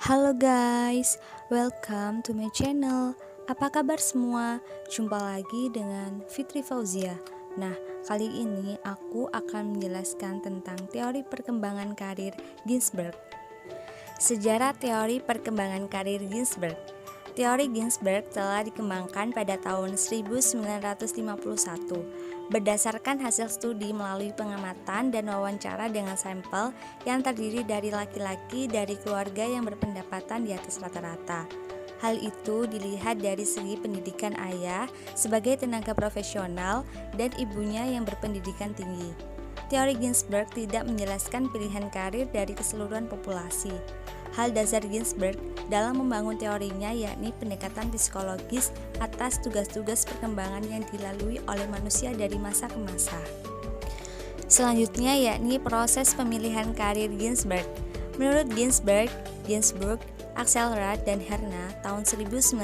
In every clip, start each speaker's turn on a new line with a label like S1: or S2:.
S1: Halo guys, welcome to my channel. Apa kabar semua? Jumpa lagi dengan Fitri Fauzia. Nah, kali ini aku akan menjelaskan tentang teori perkembangan karir Ginsberg. Sejarah teori perkembangan karir Ginsberg. Teori Ginsberg telah dikembangkan pada tahun 1951 berdasarkan hasil studi melalui pengamatan dan wawancara dengan sampel yang terdiri dari laki-laki dari keluarga yang berpendapatan di atas rata-rata. Hal itu dilihat dari segi pendidikan ayah sebagai tenaga profesional dan ibunya yang berpendidikan tinggi. Teori Ginsberg tidak menjelaskan pilihan karir dari keseluruhan populasi. Hal dasar Ginsberg dalam membangun teorinya yakni pendekatan psikologis atas tugas-tugas perkembangan yang dilalui oleh manusia dari masa ke masa. Selanjutnya yakni proses pemilihan karir Ginsberg. Menurut Ginsberg, Axelrod, dan Herna tahun 1951,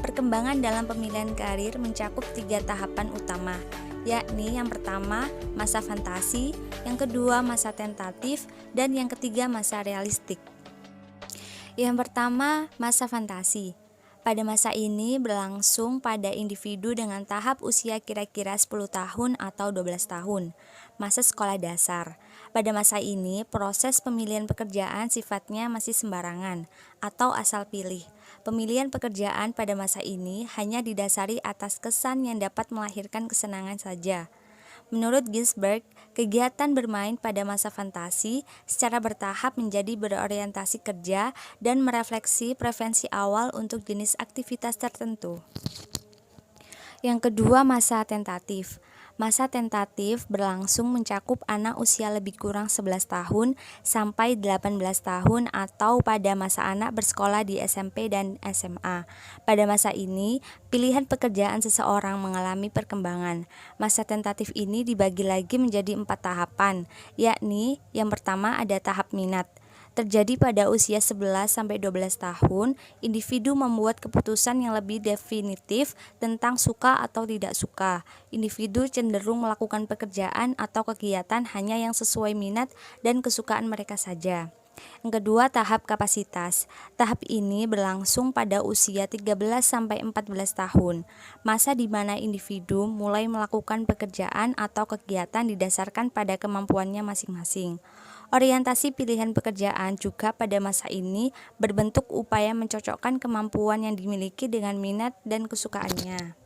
S1: perkembangan dalam pemilihan karir mencakup 3 tahapan utama, yakni yang pertama masa fantasi, yang kedua masa tentatif, dan yang ketiga masa realistik. Yang pertama, masa fantasi. Pada masa ini berlangsung pada individu dengan tahap usia kira-kira 10 tahun atau 12 tahun, masa sekolah dasar. Pada masa ini, proses pemilihan pekerjaan sifatnya masih sembarangan atau asal pilih. Pemilihan pekerjaan pada masa ini hanya didasari atas kesan yang dapat melahirkan kesenangan saja. Menurut Ginsberg, kegiatan bermain pada masa fantasi secara bertahap menjadi berorientasi kerja dan merefleksi preferensi awal untuk jenis aktivitas tertentu. Yang kedua, masa tentatif. Masa tentatif berlangsung mencakup anak usia lebih kurang 11 tahun sampai 18 tahun atau pada masa anak bersekolah di SMP dan SMA. Pada masa ini, pilihan pekerjaan seseorang mengalami perkembangan. Masa tentatif ini dibagi lagi menjadi 4 tahapan, yakni yang pertama ada tahap minat. Terjadi pada usia 11-12 tahun, individu membuat keputusan yang lebih definitif tentang suka atau tidak suka. Individu cenderung melakukan pekerjaan atau kegiatan hanya yang sesuai minat dan kesukaan mereka saja. Yang kedua, tahap kapasitas. Tahap ini berlangsung pada usia 13-14 tahun, masa di mana individu mulai melakukan pekerjaan atau kegiatan didasarkan pada kemampuannya masing-masing. Orientasi pilihan pekerjaan juga pada masa ini berbentuk upaya mencocokkan kemampuan yang dimiliki dengan minat dan kesukaannya.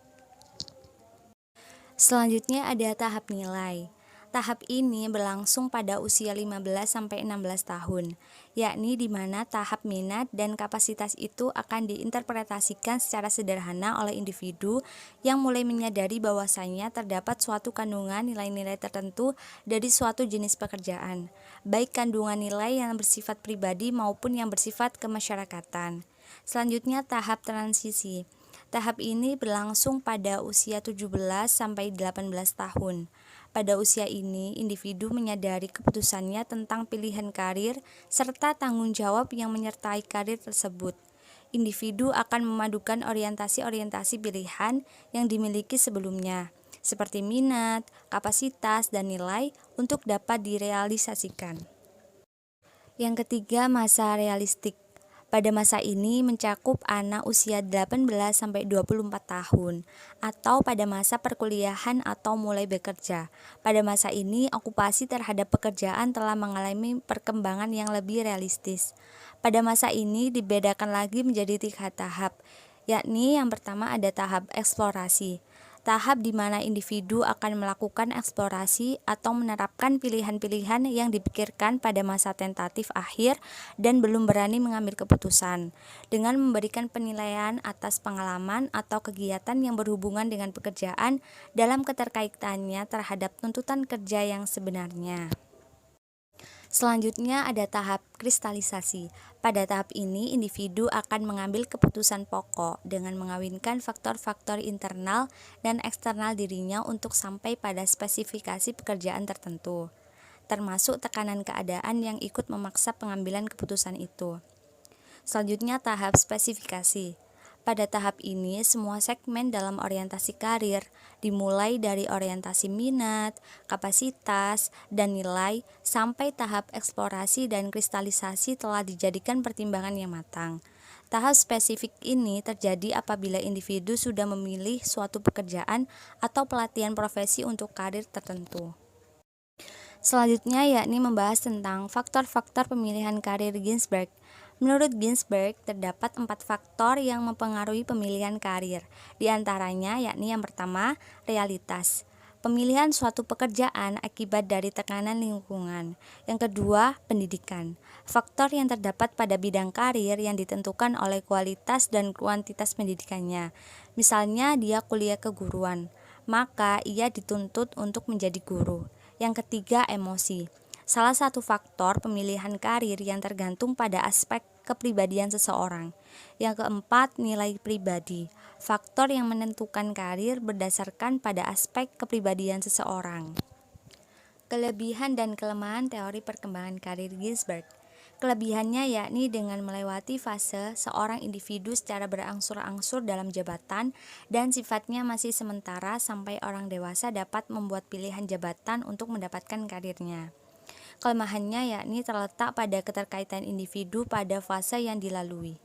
S1: Selanjutnya ada tahap nilai. Tahap ini berlangsung pada usia 15-16 tahun, yakni di mana tahap minat dan kapasitas itu akan diinterpretasikan secara sederhana oleh individu yang mulai menyadari bahwasanya terdapat suatu kandungan nilai-nilai tertentu dari suatu jenis pekerjaan, baik kandungan nilai yang bersifat pribadi maupun yang bersifat kemasyarakatan. Selanjutnya tahap transisi. Tahap ini berlangsung pada usia 17-18 tahun. Pada usia ini, individu menyadari keputusannya tentang pilihan karir serta tanggung jawab yang menyertai karir tersebut. Individu akan memadukan orientasi-orientasi pilihan yang dimiliki sebelumnya, seperti minat, kapasitas, dan nilai untuk dapat direalisasikan. Yang ketiga, masa realistik. Pada masa ini mencakup anak usia 18-24 tahun atau pada masa perkuliahan atau mulai bekerja. Pada masa ini okupasi terhadap pekerjaan telah mengalami perkembangan yang lebih realistis. Pada masa ini dibedakan lagi menjadi 3 tahap, yakni yang pertama ada tahap eksplorasi. Tahap di mana individu akan melakukan eksplorasi atau menerapkan pilihan-pilihan yang dipikirkan pada masa tentatif akhir dan belum berani mengambil keputusan, dengan memberikan penilaian atas pengalaman atau kegiatan yang berhubungan dengan pekerjaan dalam keterkaitannya terhadap tuntutan kerja yang sebenarnya. Selanjutnya ada tahap kristalisasi. Pada tahap ini, individu akan mengambil keputusan pokok dengan mengawinkan faktor-faktor internal dan eksternal dirinya untuk sampai pada spesifikasi pekerjaan tertentu, termasuk tekanan keadaan yang ikut memaksa pengambilan keputusan itu. Selanjutnya tahap spesifikasi. Pada tahap ini, semua segmen dalam orientasi karir, dimulai dari orientasi minat, kapasitas, dan nilai, sampai tahap eksplorasi dan kristalisasi telah dijadikan pertimbangan yang matang. Tahap spesifik ini terjadi apabila individu sudah memilih suatu pekerjaan atau pelatihan profesi untuk karir tertentu. Selanjutnya yakni membahas tentang faktor-faktor pemilihan karir Ginsberg. Menurut Ginsberg, terdapat 4 faktor yang mempengaruhi pemilihan karir. Di antaranya yakni yang pertama, realitas. Pemilihan suatu pekerjaan akibat dari tekanan lingkungan. Yang kedua, pendidikan. Faktor yang terdapat pada bidang karir yang ditentukan oleh kualitas dan kuantitas pendidikannya. Misalnya dia kuliah keguruan, maka ia dituntut untuk menjadi guru. Yang ketiga, emosi. Salah satu faktor pemilihan karir yang tergantung pada aspek kepribadian seseorang. Yang keempat, nilai pribadi. Faktor yang menentukan karir berdasarkan pada aspek kepribadian seseorang. Kelebihan dan kelemahan teori perkembangan karir Ginsberg. Kelebihannya yakni dengan melewati fase seorang individu secara berangsur-angsur dalam jabatan dan sifatnya masih sementara sampai orang dewasa dapat membuat pilihan jabatan untuk mendapatkan karirnya. Kelemahannya yakni terletak pada keterkaitan individu pada fase yang dilalui.